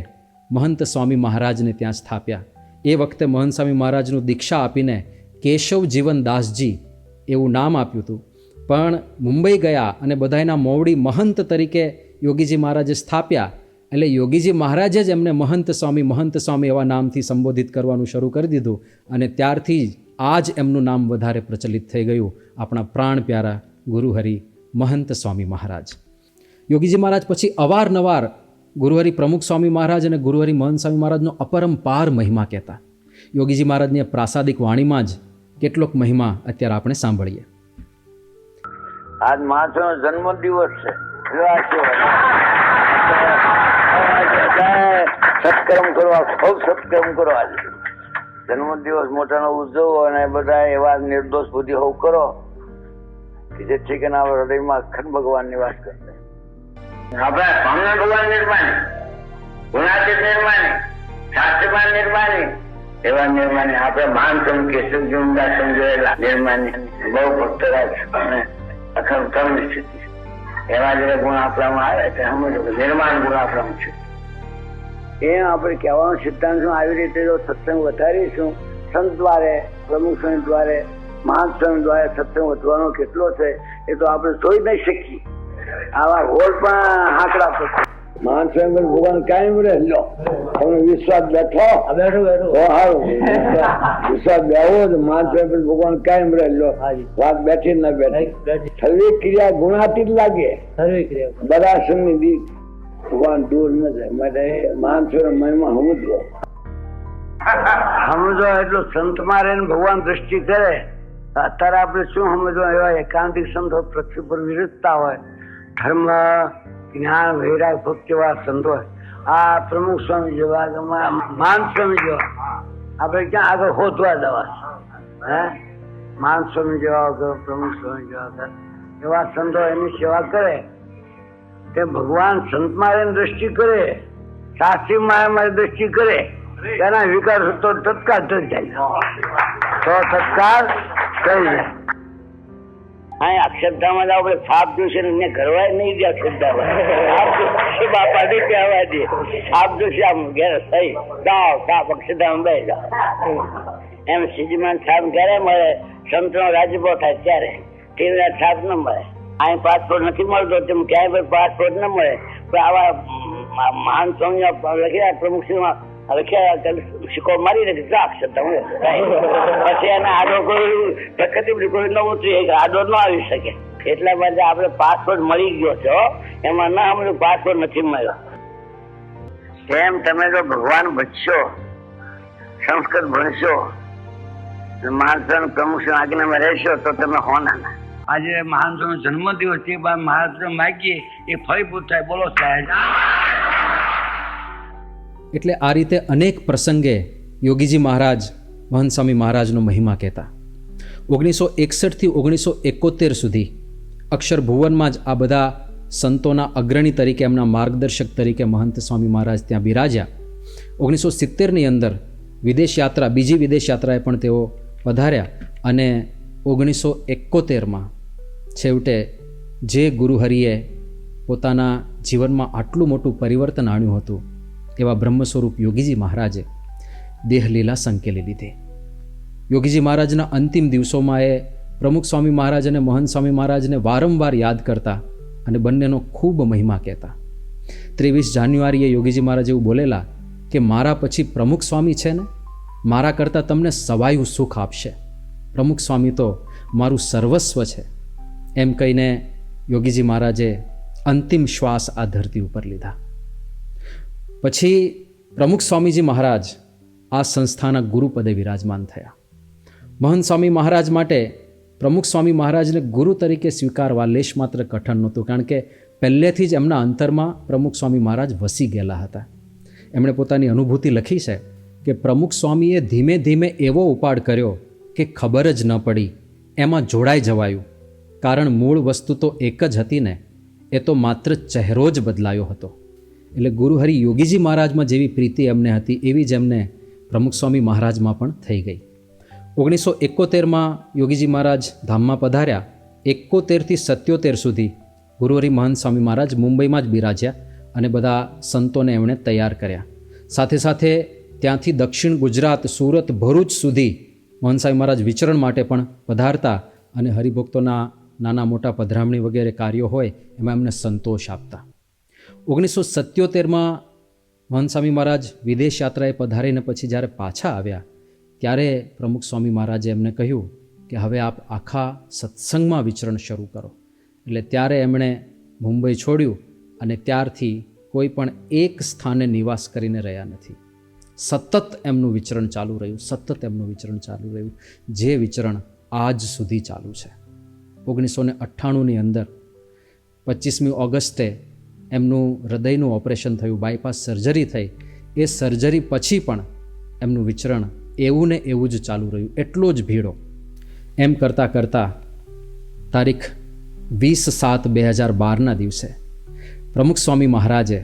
મહંત સ્વામી મહારાજને ત્યાં સ્થાપ્યા. એ વખતે મહંત સ્વામી મહારાજનું દીક્ષા આપીને કેશવ જીવન દાસજી એવું નામ આપ્યું હતું. પણ મુંબઈ ગયા અને બધાયના મોવડી મહંત તરીકે યોગીજી મહારાજે સ્થાપ્યા. એટલે યોગીજી મહારાજે જ એમને મહંત સ્વામી એવા નામથી સંબોધિત કરવાનું શરૂ કરી દીધું. અને ત્યારથી જ આ જ એમનું નામ વધારે પ્રચલિત થઈ ગયું, આપણા પ્રાણ પ્યારા ગુરુહરિ મહંત સ્વામી મહારાજ. યોગીજી મહારાજ પછી અવારનવાર ગુરુહરિ પ્રમુખ સ્વામી મહારાજ અને ગુરુહરિ મહંત સ્વામી મહારાજનો અપરંપાર મહિમા કહેતા. યોગીજી મહારાજની પ્રાસાદિક વાણીમાં જ કેટલોક મહિમા અત્યારે આપણે સાંભળીએ. આજ મહાત્માનો જન્મ દિવસ છે. સત્કર્મ કરવા, ખૂબ સત્કર્મ કરો. આજે જન્મ દિવસ મોટાનો ઉજવો અને બધા એવા નિર્દોષ બુદ્ધિ હોવ કરો કે જેથી કે હૃદયમાં અખંડ ભગવાન નિવાસ કરશે. આપણા સ્વામિનારાયણ ભગવાન નિર્માણી, ગુણાતીત નિર્માણી, શાસ્ત્રમાન નિર્માણી, એવા નિર્માણી આપણે મહાનતમ કેશવજી ઉમદા સમજાયેલા નિર્માણી, બહુ ભક્તરાજ અને અખંડ કર્મ સ્થિતિ, એવા જે ગુણ આપણામાં આવે તે સમજો નિર્માણ ગુણ આપણામાં છે. એ આપણે કહેવાનો સિદ્ધાંત આવી રીતે જો સત્સંગ વધારીશું, સંત દ્વારે, પ્રમુખ સ્વામી દ્વારે, મહાન સ્વામી દ્વારે સત્સંગ વધવાનો કેટલો છે એ તો આપણે જોઈ નહીં શકીએ. આવા હોલ પણ હાકડા પડશે. મહાન સ્વામી ભગવાન કાયમ રહે. લો તમે વિશ્વાસ બેઠો સારું, વિશ્વાસ બેવો તો મહાન સ્વામી ભગવાન કાયમ રહે. લો વાત બેઠી ના બેઠી, સર્વે ક્રિયા ગુણાતીત લાગે, બધા સંગની ભગવાન દૂર ન જાય. માટે મહાન સ્વામી મહિમા સમજો, સમજો એટલું સંતમાં રહીને ભગવાન દ્રષ્ટિ કરે. અત્યારે આપણે શું સમજવા, એવા એકાંતિક સંતો પૃથ્વી પર વિરુદ્ધતા હોય, ધર્મ, જ્ઞાન, વૈરાગ, ભક્તિ વાળા સંતો હોય. આ પ્રમુખ સ્વામી જેવા, મહાન સ્વામી જેવા આપણે ક્યાં આગળ હોતવા જવા? હે, મહાન સ્વામી જેવા, પ્રમુખ સ્વામી જેવા એવા સંતો એની સેવા કરે તે ભગવાન સંતમાં રહીને દ્રષ્ટિ કરે, શાસ્ત્રી માયામાં દ્રષ્ટિ કરે, તેના વિકાર તો તત્કાળ થઈ જાય, તો તત્કાળ થઈ જાય. હા, અક્ષરધામાં જાવ, સાપ જોશે ને ઘરવાય નહીં દે. અક્ષરધામાં બાપા ને કહેવા દે, સાપ જોશે આમ ઘેર થઈ જાઓ, સાપ અક્ષરધામ બે જાઓ. એમ સીજીમાન સાપ ક્યારે મળે? સંતનો રાજભો થાય ત્યારે. ટીવીના સાપ ન મળે. અહીં પાસપોર્ટ નથી મળતો, તેમ ક્યાંય પાસપોર્ટ ન મળે. પણ આવા મહાન સ્વામી લખ્યા, પ્રમુખમાં લખ્યા, સિક્કો મારી નથી અક્ષરધામ. પછી એને આડો કોઈ પ્રકૃતિ કોઈ ન ઉતરી, આડો ન આવી શકે. એટલા માટે આપણે પાસપોર્ટ મળી ગયો છે, એમાં ના અમને પાસપોર્ટ નથી મળ્યો. એમ તમે જો ભગવાન બચશો, સંસ્કૃત ભણશો, મહારાજ પ્રમુખ આજ્ઞામાં રહેશો તો તમે હોના ના. આજે મહારાજનો જન્મ દિવસ છે, મહારાજ માગીએ એ ફળીભૂત થાય. બોલો સાહેબ. એટલે આ રીતે અનેક પ્રસંગે યોગીજી મહારાજ મહંત સ્વામી મહારાજનો મહિમા કહેતા. 1961થી 1971 સુધી અક્ષર ભુવનમાં જ આ બધા સંતોના અગ્રણી તરીકે, એમના માર્ગદર્શક તરીકે મહંત સ્વામી મહારાજ ત્યાં બિરાજ્યા. 1970ની અંદર વિદેશ યાત્રા, બીજી વિદેશ યાત્રાએ પણ તેઓ પધાર્યા અને 1971માં છેવટે જે ગુરુહરિએ પોતાના જીવનમાં આટલું મોટું પરિવર્તન આણ્યું હતું એવા બ્રહ્મ સ્વરૂપ યોગીજી મહારાજે દેહલીલા સંકેલી લીધી. યોગીજી મહારાજના અંતિમ દિવસોમાં એ પ્રમુખ સ્વામી મહારાજ અને મહંત સ્વામી મહારાજને વારંવાર યાદ કરતા અને બંનેનો ખૂબ મહિમા કહેતા. 23 જાન્યુઆરીએ યોગીજી મહારાજ એવું બોલેલા કે મારા પછી પ્રમુખ સ્વામી છે ને, મારા કરતાં તમને સવાયું સુખ આપશે. પ્રમુખ સ્વામી તો મારું સર્વસ્વ છે. એમ કહીને યોગીજી મહારાજે અંતિમ શ્વાસ આ ધરતી ઉપર લીધા. પછી પ્રમુખ સ્વામીજી મહારાજ આ સંસ્થાના ગુરુપદે વિરાજમાન થયા. મહંત સ્વામી મહારાજ માટે પ્રમુખ સ્વામી મહારાજને ગુરુ તરીકે સ્વીકારવા લેશ માત્ર કઠણ નહોતું, કારણ કે પહેલેથી જ એમના અંતરમાં પ્રમુખ સ્વામી મહારાજ વસી ગયેલા હતા. એમણે પોતાની અનુભૂતિ લખી છે કે પ્રમુખ સ્વામીએ ધીમે ધીમે એવો ઉપાડ કર્યો કે ખબર જ ન પડી, એમાં જોડાઈ જવાયું. કારણ મૂળ વસ્તુ તો એક જ હતી ને, એ તો માત્ર ચહેરો જ બદલાયો હતો. એટલે ગુરુહરિ યોગીજી મહારાજમાં જેવી પ્રીતિ એમને હતી એવી જ એમને પ્રમુખ સ્વામી મહારાજમાં પણ થઈ ગઈ. 1971માં યોગીજી મહારાજ ધામમાં પધાર્યા. 71થી 77 સુધી ગુરુહરિ મહંત સ્વામી મહારાજ મુંબઈમાં જ બિરાજ્યા અને બધા સંતોને એમણે તૈયાર કર્યા. સાથે સાથે ત્યાંથી દક્ષિણ ગુજરાત, સુરત, ભરૂચ સુધી મહંત સ્વામી મહારાજ વિચરણ માટે પણ પધારતા અને હરિભક્તોના નાના મોટા પધરામણી વગેરે કાર્યો હોય એમાં એમને સંતોષ આપતા. 1977માં મહંત સ્વામી મહારાજ વિદેશ યાત્રાએ પધારીને પછી જ્યારે પાછા આવ્યા ત્યારે પ્રમુખ સ્વામી મહારાજે એમને કહ્યું કે હવે આપ આખા સત્સંગમાં વિચરણ શરૂ કરો. એટલે ત્યારે એમણે મુંબઈ છોડ્યું અને ત્યારથી કોઈ પણ એક સ્થાને નિવાસ કરીને રહ્યા નથી. સતત એમનું વિચરણ ચાલુ રહ્યું. જે વિચરણ આજ સુધી ચાલુ છે. 1998ની અંદર 25મી ઓગસ્ટે એમનું હૃદયનું ઓપરેશન થયું, બાયપાસ સર્જરી થઈ. એ સર્જરી પછી પણ એમનું વિચરણ એવું ને એવું જ ચાલુ રહ્યું, એટલો જ ભીડો. એમ કરતાં કરતાં તારીખ 20/7/2012ના દિવસે પ્રમુખ સ્વામી મહારાજે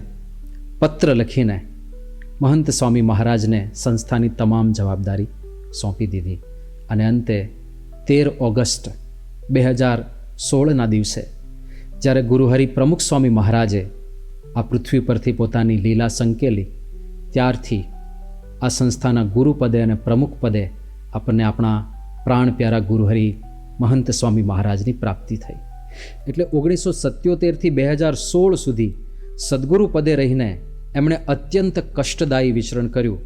પત્ર લખીને મહંત સ્વામી મહારાજને સંસ્થાની તમામ જવાબદારી સોંપી દીધી અને અંતે 13 ઓગસ્ટ 2016ના દિવસે જ્યારે ગુરુહરિ પ્રમુખ સ્વામી મહારાજે આ પૃથ્વી પરથી પોતાની લીલા સંકેલી, ત્યારથી આ સંસ્થાના ગુરુપદે અને પ્રમુખ પદે આપણને આપણા પ્રાણ પ્યારા ગુરુહરિ મહંત સ્વામી મહારાજની પ્રાપ્તિ થઈ. એટલે 1977થી 2016 સુધી સદગુરુ પદે રહીને એમણે અત્યંત કષ્ટદાયી વિચરણ કર્યું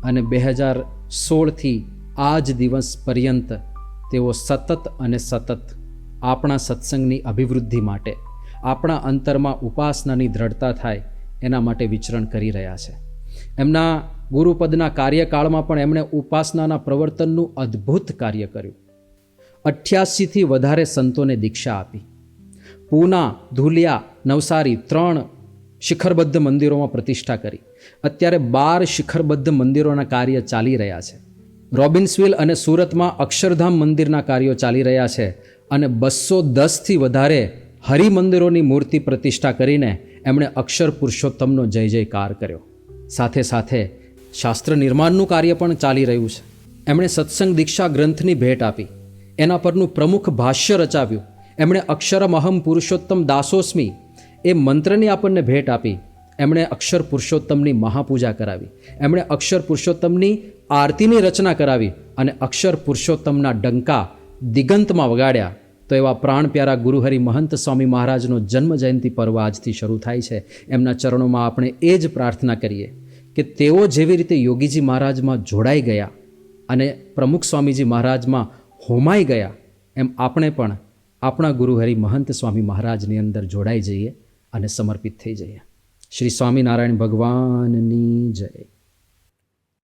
અને 2016થી આ જ દિવસ પર્યંત તેઓ સતત અને સતત આપણા સત્સંગની અભિવૃદ્ધિ માટે, આપણા અંતરમાં ઉપાસનાની દ્રઢતા થાય એના માટે વિચરણ કરી રહ્યા છે. એમના ગુરુપદના કાર્યકાળમાં પણ એમણે ઉપાસનાના પ્રવર્તનનું અદ્ભુત કાર્ય કર્યું. 88થી વધારે સંતોને દીક્ષા આપી. પૂના, ધુલિયા, નવસારી 3 શિખરબદ્ધ મંદિરોમાં પ્રતિષ્ઠા કરી. અત્યારે 12 શિખરબદ્ધ મંદિરોના કાર્ય ચાલી રહ્યા છે. રોબિન્સવિલ અને સુરતમાં અક્ષરધામ મંદિરના કાર્યો ચાલી રહ્યા છે અને 210થી વધારે હરિમંદિરોની મૂર્તિ પ્રતિષ્ઠા કરીને એમણે અક્ષર પુરુષોત્તમનો જય જયકાર કર્યો. સાથે સાથે શાસ્ત્ર નિર્માણનું કાર્ય પણ ચાલી રહ્યું છે. એમણે સત્સંગ દીક્ષા ગ્રંથની ભેટ આપી, એના પરનું પ્રમુખ ભાષ્ય રચાવ્યું. એમણે અક્ષરમ અહમ પુરુષોત્તમ દાસોસ્મી એ મંત્રની આપણને ભેટ આપી. એમણે અક્ષર પુરુષોત્તમની મહાપૂજા કરાવી. એમણે અક્ષર પુરુષોત્તમની આરતીની રચના કરાવી અને અક્ષર પુરુષોત્તમના ડંકા દિગંતમાં વગાડ્યા. તો એવા પ્રાણ પ્યારા ગુરુહરિ મહંત સ્વામી મહારાજનો જન્મ જયંતિ પર્વ આજથી શરૂ થાય છે. એમના ચરણોમાં આપણે એ જ પ્રાર્થના કરીએ કે તેઓ જેવી રીતે યોગીજી મહારાજમાં જોડાઈ ગયા અને પ્રમુખ સ્વામીજી મહારાજમાં હોમાઈ ગયા, એમ આપણે પણ આપણા ગુરુહરિ મહંત સ્વામી મહારાજની અંદર જોડાઈ જઈએ અને સમર્પિત થઈ જઈએ. શ્રી સ્વામિનારાયણ ભગવાનની જય.